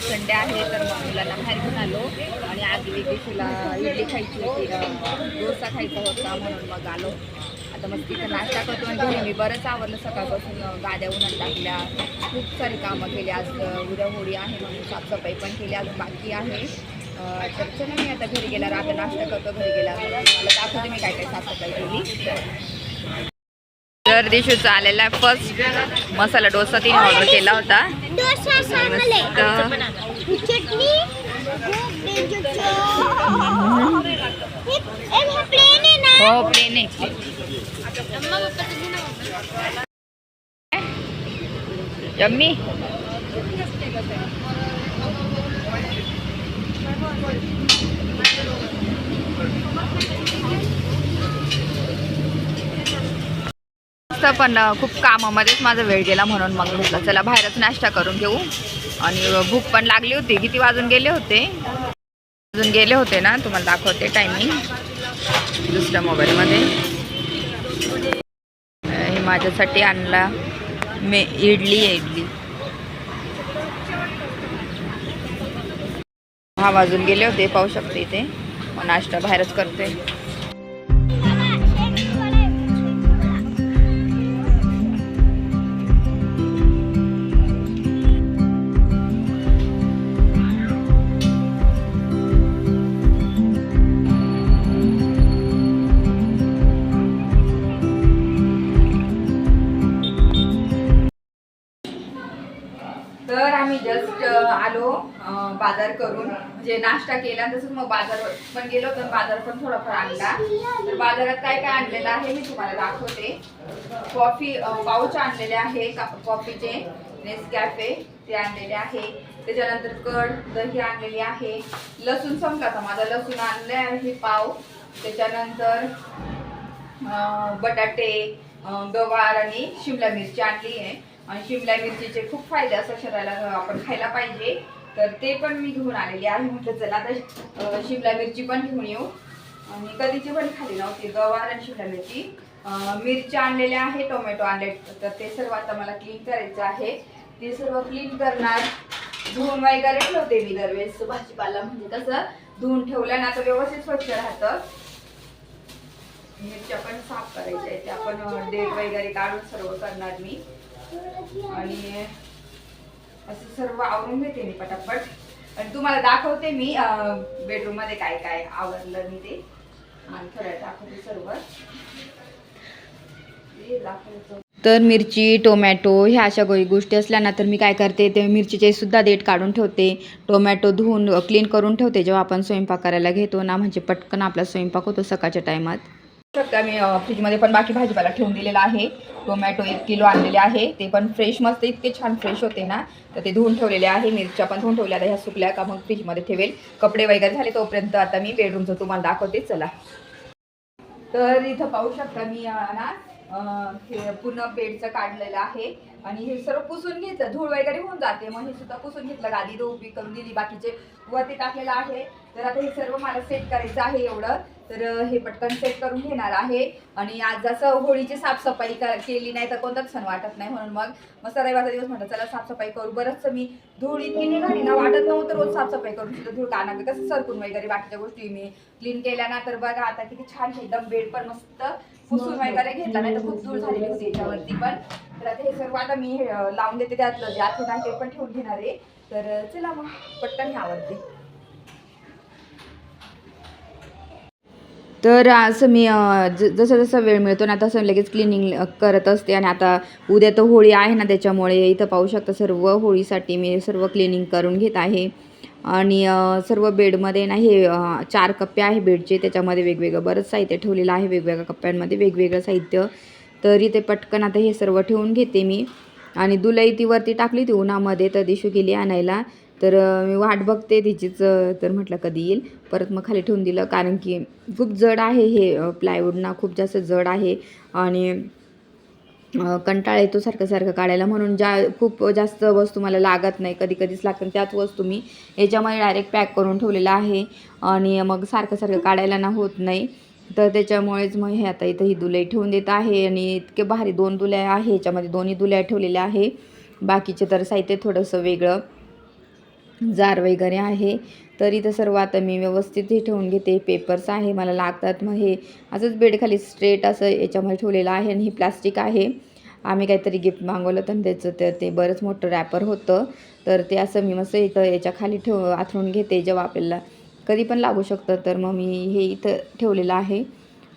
Sunday आहे तर मग मुलांना बाहेर घेऊन आलो आणि आज दिवशीला इडली खायची होती, डोसा खायचा होता म्हणून मग आलो. आता मग तिथं नाश्ता करतो आणि घरी मी बरंच आवरलं. सकाळपासून गाद्या उन्हात टाकल्या, खूप सारी कामं केली. आज उद्या होळी आहे म्हणून साफसफाई पण केली, अजून बाकी आहे. तर चला मी आता घरी गेल्यावर आता नाश्ता करतो. घरी गेल्यावर मला दाखवते मी काय काय साफसफाई केली. तर दिशूचा आलेला आहे फर्स्ट मसाला डोसा, तिने ऑर्डर केला होता. हो प्लेन आहे. यम्मी पण खूप कामामध्येच माझा वेळ गेला म्हणून मग म्हटलं चला बाहेरच नाश्ता करून घेऊ. आणि भूक पण लागली होती. किती वाजून गेले होते ना, तुम्हाला दाखवते टायमिंग दुसऱ्या मोबाईलमध्ये. हे माझ्यासाठी आणला इडली. 6 वाजून गेले होते, पाहू शकते इथे. नाश्ता बाहेरच करते. तर आम्ही जस्ट आलो बाजार करून, म्हणजे नाश्ता केला तसंच मग बाजार पण गेलो. तर बाजार पण थोडाफार आणला. तर बाजारात काय काय आणलेलं आहे मी तुम्हाला दाखवते. कॉफी पाऊच आणलेले आहे कॉफीचे, नेसकॅफे ते आणलेले आहे. त्याच्यानंतर कड दही आणलेली आहे. लसूण संपला तर माझा लसूण आणले आहे पाव. त्याच्यानंतर बटाटे, गवार आणि शिमला मिरची आणली आहे. आणि शिमला मिरचीचे खूप फायदे असं शरीराला, आपण खायला पाहिजे. तर ते पण मी घेऊन आलेली आहे. म्हटलं चला आता शिमला मिरची पण घेऊन येऊ. आणि कधीची पण खाली नव्हती गवार आणि शिमला मिरची. मिरच्या आणलेल्या आहे, टोमॅटो आणले. तर ते सर्व आता मला क्लीन करायचं आहे. ते सर्व क्लीन करणार. धुवून वगैरे ठेवते मी दरवेळेस भाजीपाला, म्हणजे कसं धुवून ठेवलं ना तर व्यवस्थित स्वच्छ राहतं. मिरच्या पण साफ करायच्या आहेत, त्या पण डेट वगैरे काढून सर्व करणार मी. आणि असं सर्व आवरून घेते मी पटापट. आणि तुम्हाला दाखवते मी बेडरूम मध्ये काय काय आवरलं मी ते. आणि थोड्या दाखवते सर्व तर मिरची, टोमॅटो ह्या अशा गोष्टी असल्या ना तर मी काय करते, ते मिरचीचे सुद्धा देठ काढून ठेवते. टोमॅटो धुवून क्लीन करून ठेवते जेव्हा आपण स्वयंपाक करायला घेतो ना, म्हणजे पटकन आपला स्वयंपाक होतो सकाळच्या टायमात. मी फ्रीजमध्ये पण बाकी भाजीपाला ठेवून दिलेला आहे. टोमॅटो 1 किलो आणलेले आहे, ते पण फ्रेश मस्त इतके छान फ्रेश होते ना, तर ते धुवून ठेवलेले आहे. मिरच्या पण धुवून ठेवल्या. ह्या सुकल्या का मग फ्रीजमध्ये ठेवेल. कपडे वगैरे झाले तोपर्यंत आता मी बेडरूमचं तुम्हाला दाखवते. चला. तर इथं पाहू शकता मी ना हे पूर्ण बेडचं काढलेलं आहे. आणि हे सर्व पुसून घेतलं, धूळ वगैरे होऊन जाते, मग हे सुद्धा पुसून घेतलं. गादी उभी करून दिली, बाकीचे वरती टाकलेलं आहे. तर आता हे सर्व मला सेट करायचं आहे एवढं. तर हे पटकन सेट करून घेणार आहे. आणि आज जसं होळीची साफसफाई केली नाही तर कोणताच सण वाटत नाही, म्हणून मग रविवारचा दिवस म्हटलं चला साफसफाई करू. बरंच मी धूळ इतकी निघाली ना, वाटत नव्हतं रोज साफसफाई करून सुद्धा धूळ का ना, कसं सरकून वगैरे बाकीच्या गोष्टी मी क्लीन केल्या ना. तर बघा आता किती छान एकदम बेड पण मस्त पुसून वगैरे घेतला, नाही तर खूप धूळ झालेली होती याच्यावरती पण. तर आता हे सर्व आता मी लावून देते. त्यातलं जे आठवण आहे ते पण ठेवून घेणार आहे. तर चला मग पटकन आवडते. तर असं मी जसं जसं वेळ मिळतो ना तसं लगेच क्लिनिंग करत असते. आणि आता उद्या तर होळी आहे ना, त्याच्यामुळे इथं पाहू शकता सर्व होळीसाठी मी सर्व क्लिनिंग करून घेत आहे. आणि सर्व बेडमध्ये ना हे 4 कप्पे आहे बेडचे, त्याच्यामध्ये वेगवेगळं बरंच साहित्य ठेवलेलं आहे, वेगवेगळ्या कप्प्यांमध्ये वेगवेगळं साहित्य. तर इथे पटकन आता हे सर्व ठेवून घेते मी. आणि दुलई ती वरती टाकली ती उन्हामध्ये, तर दिशू गेली आणायला. तर मी वाट बघते तिचीच. तर म्हटलं कधी येईल. परत मग खाली ठेवून दिलं, कारण की खूप जड आहे हे प्लायवूड ना, खूप जास्त जड आहे. आणि कंटाळा येतो सारखं सारखं काढायला, म्हणून खूप जास्त वस्तू मला लागत नाही, कधी कधीच लागतं. त्याच वस्तू मी याच्यामध्ये डायरेक्ट पॅक करून ठेवलेलं आहे. आणि मग सारखं सारखं काढायला ना होत नाही. तर त्याच्यामुळेच मग हे आता इथं ही दुलई ठेवून देत आहे. आणि इतके भारी 2 दुल्या आहे, याच्यामध्ये दोन्ही दुल्या ठेवलेल्या आहे. बाकीचे तर साहित्य थोडंसं वेगळं. जार वगैरे आहे. तर इथं सर्व आता मी व्यवस्थित हे ठेवून घेते. पेपर्स आहे मला लागतात. मग हे असंच बेडखाली स्ट्रेट असं याच्यामध्ये ठेवलेलं आहे आणि ही प्लास्टिक आहे. आम्ही काहीतरी गिफ्ट मागवलं होतं आणि त्याचं तर ते बरंच मोठं रॅपर होतं. तर ते असं मी मस्त इथं याच्या खाली आथरून घेते जेव्हा आपल्याला कधी पण लागू शकतं. तर मग मी हे इथं ठेवलेलं आहे.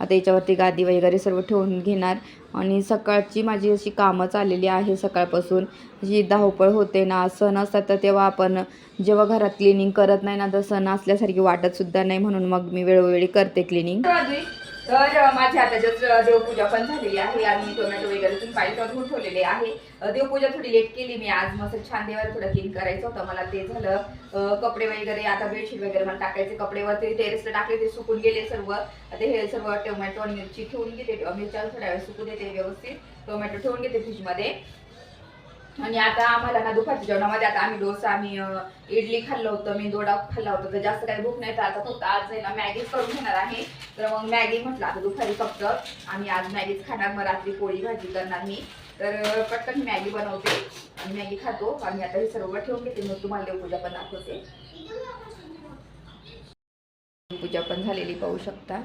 आता याच्यावरती गादी वगैरे सर्व ठेवून घेणार आणि सकाळची माझी अशी कामं चाललेली आहे सकाळपासून. जी धावपळ होते ना, सण असतात तर तेव्हा आपण जेव्हा घरात क्लिनिंग करत नाही ना, तर सण असल्यासारखी वाटतसुद्धा नाही. म्हणून मग मी वेळोवेळी करते क्लिनिंग. तर माझी आता जस्ट देवपूजा पण झालेली आहे आणि टोमॅटो वगैरे तुम्ही पाहिजे धुवून ठेवलेले आहे. देवपूजा थोडी लेट केली मी आज. मस्त छान देवाला थोडं क्लीन करायचं होतं मला, ते झालं. कपडे वगैरे आता बेडशीट वगैरे मला टाकायचे, कपडेवरती टेरेसला टाकले, ते सुकून गेले सर्व. आता हे सर्व टोमॅटो आणि मिरची ठेवून घेते. मिरच्या थोड्या वेळ सुकू देते व्यवस्थित. टोमॅटो ठेवून घेते फ्रीजमध्ये. आणि आता आम्हाला ना दुपारच्या जेवणामध्ये आता आम्ही इडली खाल्लं होतं, मी दोडा खाल्ला होता. तर जास्त काही भूक नाही. तर आता फक्त आज आहे ना मॅगीच करून घेणार आहे. तर मग मॅगी म्हटलं आता दुपारी फक्त आम्ही आज मॅगीच खाणार. मग रात्री पोळी भाजी करणार मी. तर पटकन मी मॅगी बनवते आणि मॅगी खातो. आणि आता हे सर्व ठेवून घेते. मग तुम्हाला देवपूजा पण दाखवते. पूजा पण झालेली पाहू शकता.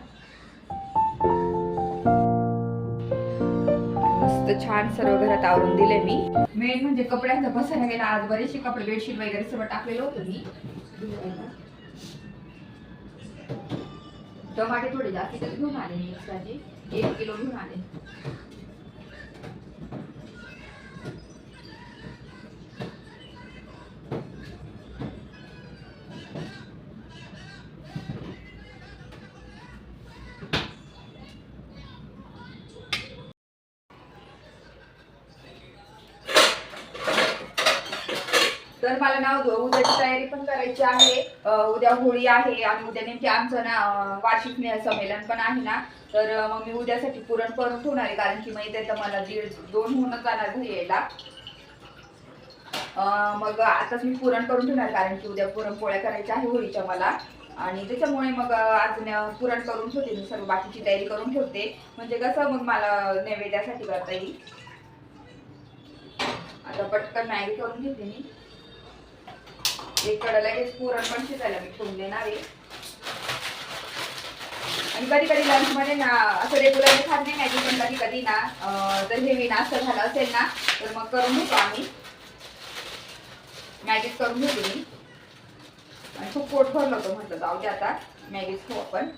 मस्त छान सर्व घरात आवरून दिले मी. मेन म्हणजे कपड्यांचा पसारा गेला. आज बरेचसे कपडे बेडशीट वगैरे सर्व टाकलेलं होतं मी. टमाटे थोडे जास्त घेऊन आले मी, एक्स्ट्राचे 1 किलो घेऊन आले. तर मला ना उद्याची तयारी पण करायची आहे. उद्या होळी आहे आणि उद्या नेमकी आमचं ना वार्षिक संमेलन पण आहे ना. तर मग मी उद्यासाठी पुरण करून ठेवणार आहे, कारण की मग इथे तर मला 1:30-2 होऊनच जाणार घरी यायला. मग आताच मी पुरण करून ठेवणार, कारण की उद्या पुरणपोळ्या करायच्या आहे होळीच्या मला. आणि त्याच्यामुळे मग आज पुरण करून ठेवते मी, सर्व बाकीची तयारी करून ठेवते. म्हणजे कसं मग मला नैवेद्यासाठी करता येईल. आता पटकन मॅगी करून घेते मी. इकडे लगेच पुरण पण शिजायला मी ठेवून देणार आहे. आणि कधी कधी लंच मध्ये ना असं रेग्युलर खात नाही मॅगी, पण कधी कधी ना जर हेवी नाश्ता झाला असेल ना तर मग करून घेतो आम्ही. मॅगीच करून घेते मी. आणि खूप पोट भरलं होतं, म्हटलं जाऊ दे आता मॅगीच खाऊ आपण.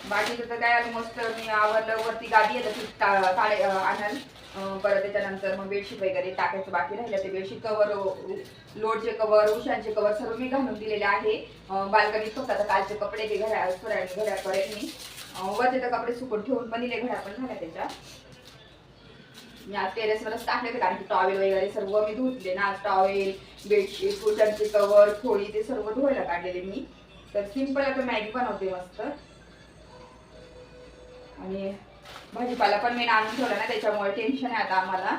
बाकीचं तर काय ऑलमोस्ट मी आवरलं. वरती गादी आहे काळे आणल. परत त्याच्यानंतर मग बेडशीट वगैरे टाकायचं बाकी राहिलं. ते बेडशीट कवर, लोडचे कवर, उशांचे कवर सर्व मी घालून दिलेले आहे. बाल्कनीत फक्त आता कालचे कपडे ते घड्या करेल मी. वरचे तर कपडे सुकून ठेवून पण दिले, घड्या पण झाल्या त्याच्या. मी आज टेरेसवरच टाकले होते, कारण की टॉवेल वगैरे सर्व मी धुतले ना. आज टॉवेल, बेडशीट, उशांचे कवर, खोळी ते सर्व धुवायला काढलेले मी. तर सिंपल आता मॅगी बनवते मस्त. आणि भाजीपाला पण मी आणून ठेवला ना, त्याच्यामुळे टेन्शन आहे आता आम्हाला.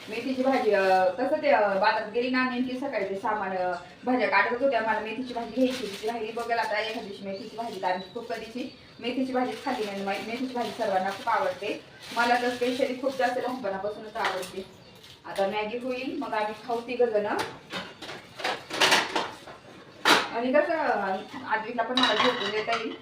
मेथीची भाजी तसं ते बाजारात गेली ना, नेमकी सकाळी ते सामान भाज्या काढत होत्या. मला मेथीची भाजी घ्यायची तिची राहिली बघायला. आता एखाद्या दिवशी मेथीची भाजी, कारण खूप कधीची मेथीची भाजीच खाल्ली नाही. मेथीची भाजी सर्वांना खूप आवडते. मला तर स्पेशली खूप जास्त लहानपणापासूनच आवडते. आता मॅगी होईल, मग आम्ही खाऊ 3 जण. आणि कसं आजवीला पण मला झोपून देता येईल.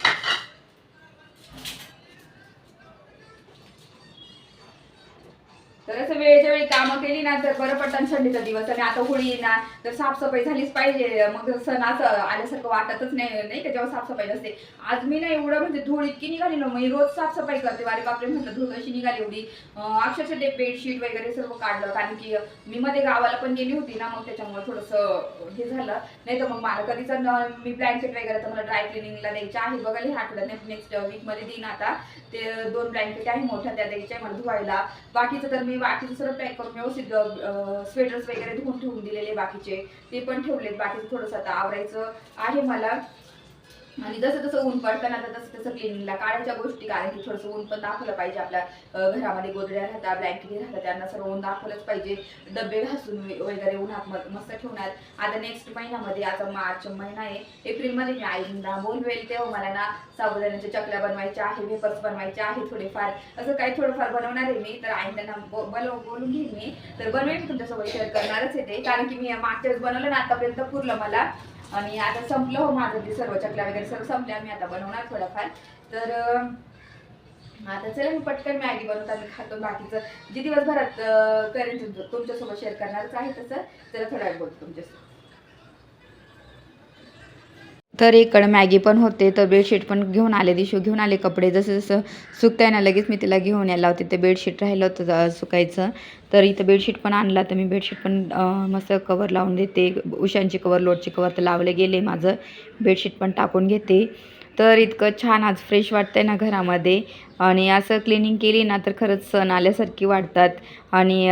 तर असं वेळेच्या वेळी कामं केली ना तर बरं पडतं. थंडीचा दिवस आणि आता होळी ना, तर साफसफाई झालीच पाहिजे. मग सण असं आल्यासारखं वाटतच नाही, नाही का, जेव्हा साफसफाई नसते. आज मी ना एवढं म्हणजे धूळ इतकी निघाली ना, मी रोज साफसफाई करते. वारे बापरे म्हटलं, धूळ कशी निघाली एवढी. अक्षरशः ते बेडशीट वगैरे सर्व काढलं, कारण की मी मध्ये गावाला पण गेली होती ना, मग त्याच्यामुळे थोडंसं हे झालं. नाही तर मग मला कधीच मी ब्लँकेट वगैरे तर मला ड्राय क्लिनिंगला द्यायचे आहे बघायला. ह्या आठवड्यात नेक्स्ट वीकमध्ये देईन. आता ते 2 ब्लँकेट आहे मोठ्या, त्या द्यायच्या मला धुवायला. बाकीचं तर मी बाकीचं सर्व पॅक करून व्यवस्थित स्वेटर्स वगैरे धुवून ठेवून दिलेले बाकीचे, ते पण ठेवलेत. बाकीचं थोडंसं आता आवरायचं आहे मला. आणि जसं जसं ऊन पडतं ना तर तसं तसं क्लिनिंगला काढायच्या गोष्टी, कारण की थोडंसं ऊन पण दाखवलं पाहिजे. आपल्या घरामध्ये गोधड्या राहतात, ब्लँकेट राहतात, त्यांना सर्व ऊन दाखवलंच पाहिजे. डबे घासून वगैरे उन्हात मस्त ठेवणार. आता नेक्स्ट महिन्यामध्ये, आता मार्च महिना आहे, एप्रिलमध्ये मी आईला बोलवेल तेव्हा मला ना साबुदाण्याच्या चकल्या बनवायच्या आहे, वेफर्स बनवायचे आहे, थोडेफार असं काही थोडंफार बनवणार आहे मी. तर आई त्यांना बोलून घेईन मी, तर बनवेल तुमच्यासोबत शेअर करणारच आहे ते, कारण की मी मागच्याच बनवलं ना आतापर्यंत पुरलं मला. आणि आता संपलं हो माझं ते सर्व चकल्या वगैरे सर्व संपल्या. मी आता बनवणार थोडाफार. तर आता चला मी पटकन मॅगी बनवता मी खातो. बाकीचं जे दिवसभरात करेन तुमच्यासोबत शेअर करणारच आहे. तसं चला थोडा वेळ बोलतो तुमच्यासोबत. तर इकडं मॅगी पण होते, तर बेडशीट पण घेऊन आले, दिशू घेऊन आले. कपडे जसं जसं सुकताय ना लगेच मी तिला घेऊन यायला होते. ते बेडशीट राहिलं होतं सुकायचं, तर इथं बेडशीट पण आणला. तर मी बेडशीट पण मस्त कवर लावून देते. उशांची कवर, लोटची कवर तर लावले गेले, माझं बेडशीट पण टाकून घेते. तर इतकं छान आज फ्रेश वाटतंय ना घरामध्ये. आणि असं क्लिनिंग केली ना तर खरंच सण आल्यासारखी वाटतात. आणि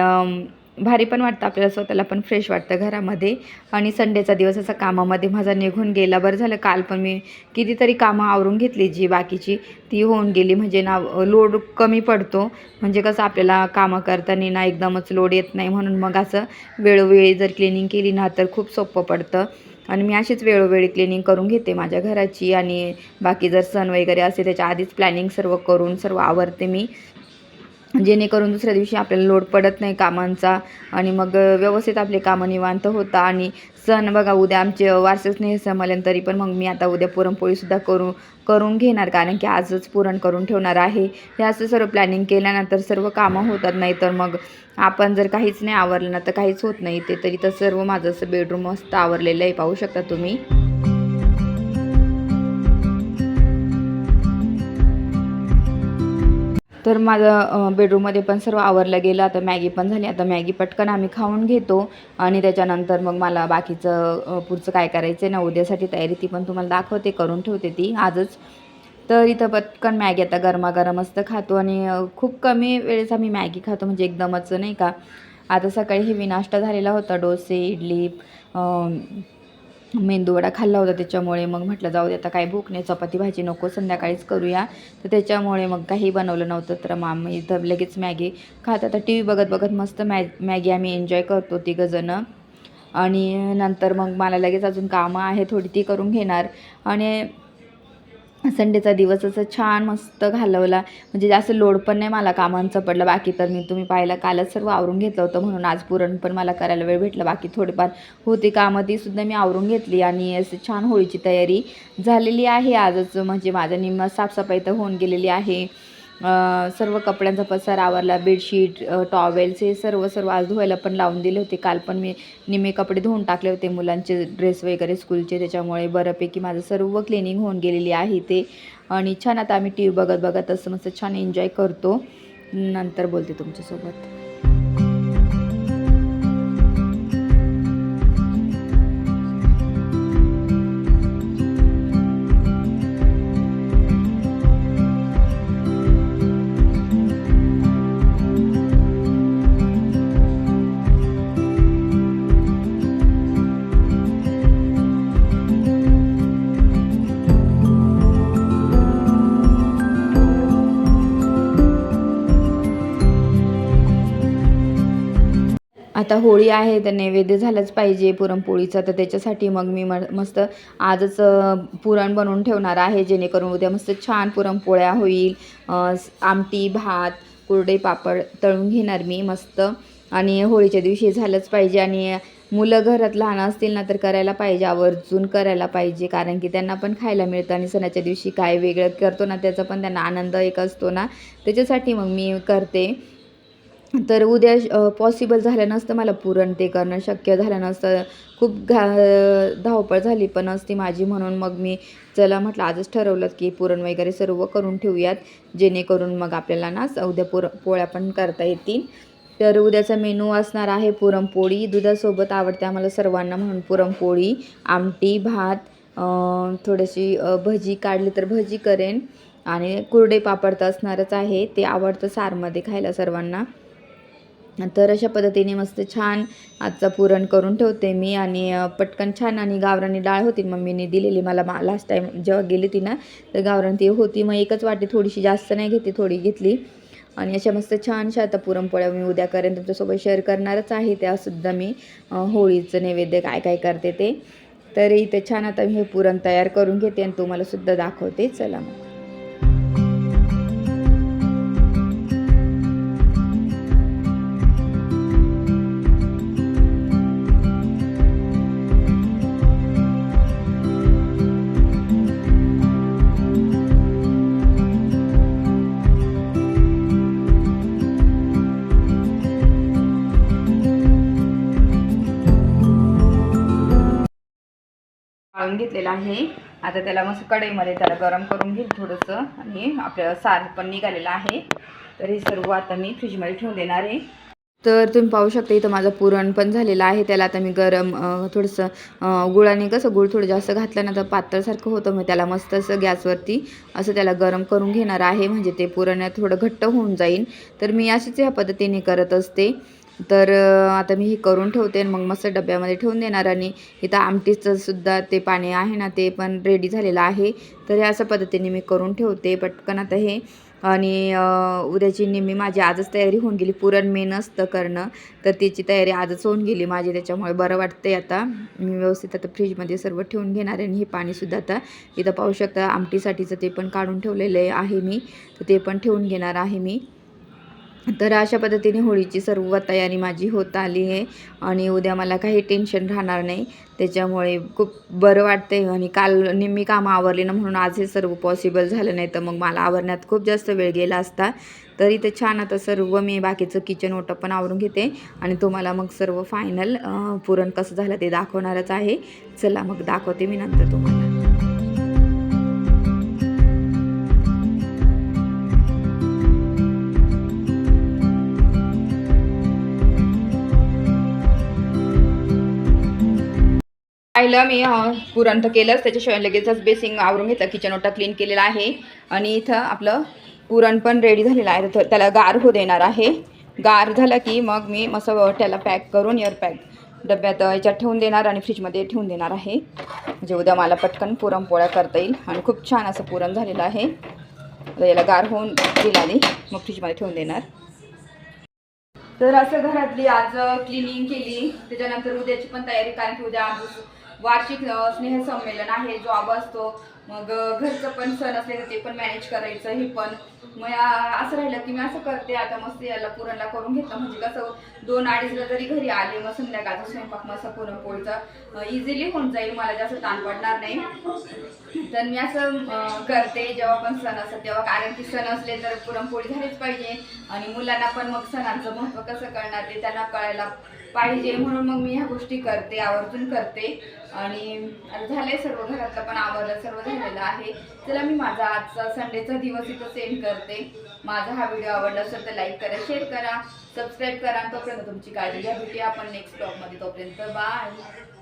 भारी पण वाटतं, आपल्याला स्वतःला पण फ्रेश वाटतं घरामध्ये. आणि संडेचा दिवस असा कामामध्ये माझा निघून गेला. बरं झालं काल पण मी कितीतरी कामं आवरून घेतली, जी बाकीची ती होऊन गेली. म्हणजे ना लोड कमी पडतो, म्हणजे कसं आपल्याला कामं करताना ना एकदमच लोड येत नाही. म्हणून मग असं वेळोवेळी जर क्लिनिंग केली ना तर खूप सोपं पडतं. आणि मी अशीच वेळोवेळी क्लिनिंग करून घेते माझ्या घराची. आणि बाकी जर सण वगैरे असे त्याच्या आधीच प्लॅनिंग सर्व करून सर्व आवरते मी, जेणेकरून दुसऱ्या दिवशी आपल्याला लोड पडत नाही कामांचा. आणि मग व्यवस्थित आपले कामं निवांत होतं. आणि सण बघा, उद्या आमचे वार्षिक स्नेहसंमेलन, तरी पण मग मी आता उद्या पुरणपोळीसुद्धा करून घेणार, कारण की आजच पुरण करून ठेवणार आहे. हे असं सर्व प्लॅनिंग केल्यानंतर सर्व कामं होतात. नाही तर मग आपण जर काहीच नाही आवरलं ना तर काहीच होत नाही. ते तरी तर सर्व माझं असं बेडरूम मस्त आवरलेलं आहे, पाहू शकता तुम्ही. तर माझं बेडरूममध्ये पण सर्व आवरलं गेलं. आता मॅगी पण झाली. आता मॅगी पटकन आम्ही खाऊन घेतो. आणि त्याच्यानंतर मग मला बाकीचं पुढचं काय करायचं आहे ना उद्यासाठी तयारी, ती पण तुम्हाला दाखवते, करून ठेवते ती आजच. तर इथं पटकन मॅगी आता गरमागरम मस्त खातो. आणि खूप कमी वेळेस आम्ही मॅगी खातो, म्हणजे एकदमच नाही का. आता सकाळी हेवी नाश्ता झालेला होता, डोसे, इडली, मेंदूवडा खाल्ला होता. त्याच्यामुळे मग म्हटलं जाऊ दे, आता काही भूक नाही, चपाती भाजी नको, संध्याकाळीच करूया. तर त्याच्यामुळे मग काही बनवलं नव्हतं. तर मग इथं लगेच मॅगी खात, आता टी व्ही बघत बघत मस्त मॅगी आम्ही एन्जॉय करतो तिघंजणं. आणि नंतर मग मला लगेच अजून कामं आहे थोडी, ती करून घेणार. आणि संडेचा दिवस असं छान मस्त घालवला, म्हणजे जास्त लोड पण नाही मला कामांचं पडलं. बाकी तर तुम्ही पाहिलं कालच सर्व आवरून घेतलं होतं, म्हणून आज पुरण पण मला करायला वेळ भेटला. बाकी थोडीफार होती कामं, तीसुद्धा मी आवरून घेतली. आणि असं छान होळीची तयारी झालेली आहे आजच. म्हणजे माझ्या निम्मा साफसफाई तर होऊन गेलेली आहे. सर्व कपड्यांचा पसार आवरला, बेडशीट, टॉवेल्स हे सर्व सर्व आज धुवायला पण लावून दिले होते. काल पण मी निम्मे कपडे धुवून टाकले होते, मुलांचे ड्रेस वगैरे स्कूलचे. त्याच्यामुळे बऱ्यापैकी माझं सर्व क्लिनिंग होऊन गेलेली आहे ते. आणि छान आता आम्ही टी व्ही बघत बघत असं मस्त छान एन्जॉय करतो. नंतर बोलते तुमच्यासोबत. आता होळी आहे तर नैवेद्य झालंच पाहिजे पुरणपोळीचा. तर त्याच्यासाठी मग मी मस्त आजच पुरण बनवून ठेवणार आहे, जेणेकरून उद्या मस्त छान पुरणपोळ्या होईल. आमटी, भात, कुरडे, पापड तळून घेणार मी मस्त. आणि होळीच्या दिवशी झालंच पाहिजे. आणि मुलं घरात लहान असतील ना तर करायला पाहिजे, आवर्जून करायला पाहिजे, कारण की त्यांना पण खायला मिळतं. आणि सणाच्या दिवशी काय वेगळं करतो ना त्याचा पण त्यांना आनंद एक असतो ना, त्याच्यासाठी मग मी करते. तर उद्या पॉसिबल झालं नसतं मला पुरण ते करणं, शक्य झालं नसतं. खूप धावपळ झाली पण असती माझी, म्हणून मग मी चला म्हटलं आजच ठरवलं की पुरण वगैरे सर्व करून ठेवूयात, जेणेकरून मग आपल्याला ना उद्या पोळ्या पण करता येतील. तर उद्याचा मेनू असणार आहे पुरणपोळी. दुधासोबत आवडते आम्हाला सर्वांना, म्हणून पुरणपोळी, आमटी, भात, थोडीशी भजी काढली तर भजी करेन. आणि कुरडे पापड तर असणारच आहे, ते आवडतं सारमध्ये खायला सर्वांना. तर अशा पद्धतीने मस्त छान आजचा पुरण करून ठेवते मी. आणि पटकन छान. आणि गावरानी डाळ होती मम्मीने दिलेली मला लास्ट टाईम जेव्हा गेली ती ना, तर गावरान ती होती. मग एकच वाटी, थोडीशी जास्त नाही घेतली, थोडी घेतली. आणि अशा मस्त छानशा आता पुरणपोळ्या मी उद्या करेन, तुमच्यासोबत शेअर करणारच आहे. त्यासुद्धा मी होळीचं नैवेद्य काय काय करते ते. तर इथे छान आता मी हे पुरण तयार करून घेते आणि तुम्हाला सुद्धा दाखवते. चला मग. वाळून घेतलेला आहे. आता त्याला मस्त कढईमध्ये त्याला गरम करून घेईल थोडंसं. आणि आपल्याला सार पण निघालेलं आहे. तर हे सर्व आता मी फ्रीजमध्ये ठेवून देणार आहे. तर तुम्ही पाहू शकता इथं माझं पुरण पण झालेलं आहे. त्याला आता मी गरम थोडंसं गुळाने, कसं गुळ थोडं जास्त घातलं ना तर पातळसारखं होतं. मग त्याला मस्त असं गॅसवरती असं त्याला गरम करून घेणार आहे, म्हणजे ते पुरण थोडं घट्ट होऊन जाईल. तर मी अशीच ह्या पद्धतीने करत असते. तर आता मी हे करून ठेवते आणि मग मस्त डब्यामध्ये ठेवून देणार. आणि इथं आमटीचं सुद्धा ते पाणी आहे ना, ते पण रेडी झालेलं आहे. तर हे अशा पद्धतीने मी करून ठेवते पटकन आता हे. आणि उद्याची नेहमी माझी आजच तयारी होऊन गेली. पुरण मेन असतं करणं, तर त्याची तयारी आजच होऊन गेली माझी. त्याच्यामुळे बरं वाटतंय. आता मी व्यवस्थित आता फ्रीजमध्ये सर्व ठेवून घेणार आहे. आणि हे पाणीसुद्धा आता इथं पाहू शकता आमटीसाठीचं ते पण काढून ठेवलेलं आहे मी. तर ते पण ठेवून घेणार आहे मी. तर अशा पद्धतीने होळीची सर्व तयारी माझी होत आली आहे. आणि उद्या मला काही टेन्शन राहणार नाही. त्याच्यामुळे खूप बरं वाटतंय. आणि काल निम्मी कामं आवरली ना, म्हणून आज हे सर्व पॉसिबल झालं नाही, तर मग मला आवरण्यात खूप जास्त वेळ गेला असता. तर इथे छान आता सर्व मी बाकीचं किचन ओटं पण आवरून घेते. आणि तुम्हाला मग सर्व फायनल पुरण कसं झालं ते दाखवणारच आहे. चला मग दाखवते मी नंतर तुम्हाला. पाहिलं मी पुरण तर केलंच, त्याच्याशिवाय लगेचच बेसिंग आवरून घेतलं, किचन ओटा क्लीन केलेला आहे. आणि इथं आपलं पुरण पण रेडी झालेलं आहे. तर त्याला गार होऊ देणार आहे. गार झालं की मग मी मस्त त्याला पॅक करून एअर पॅक डब्यात याच्यात ठेवून देणार आणि फ्रीजमध्ये ठेवून देणार आहे. म्हणजे उद्या मला पटकन पुरणपोळ्या करता येईल. आणि खूप छान असं पुरण झालेलं आहे. तर याला गार होऊन दिल्याने मग फ्रीजमध्ये ठेवून देणार. तर असं घरातली आज क्लिनिंग केली. त्याच्यानंतर उद्याची पण तयारी, कारण की उद्या वार्षिक स्नेहसंमेलन आहे, जॉब असतो. मग घरचं पण सण असले तर ते पण मॅनेज करायचं. हे पण मग असं राहिलं की मी असं करते आता मस्त याला पुरणला करून घेतलं, म्हणजे कसं 2-2:30ला जरी घरी आले मग संध्याकाळचा स्वयंपाक मस्त पुरणपोळीचा इझिली होऊन जाईल, मला जास्त ताण पडणार नाही. तर मी असं करते जेव्हा पण सण असतात तेव्हा, कारण की सण असले तर पुरणपोळी झालीच पाहिजे. आणि मुलांना पण मग सणांचं महत्त्व कसं कळणार ते त्यांना कळायला पाहिजे, म्हणून मग मी ह्या गोष्टी करते, आवर्जून करते. आणि झालंय सर्व, घरातलं पण आवरलं, सर्व झालेलं आहे. चला मी माझा आजचा संडेचा दिवस इथं सेंड करते. माझा हा व्हिडिओ आवडला असेल तर लाईक करा, शेअर करा, सबस्क्राईब करा. तोपर्यंत तुमची काळजी घ्या. भेटूया आपण नेक्स्ट ब्लॉगमध्ये. तोपर्यंत बाय.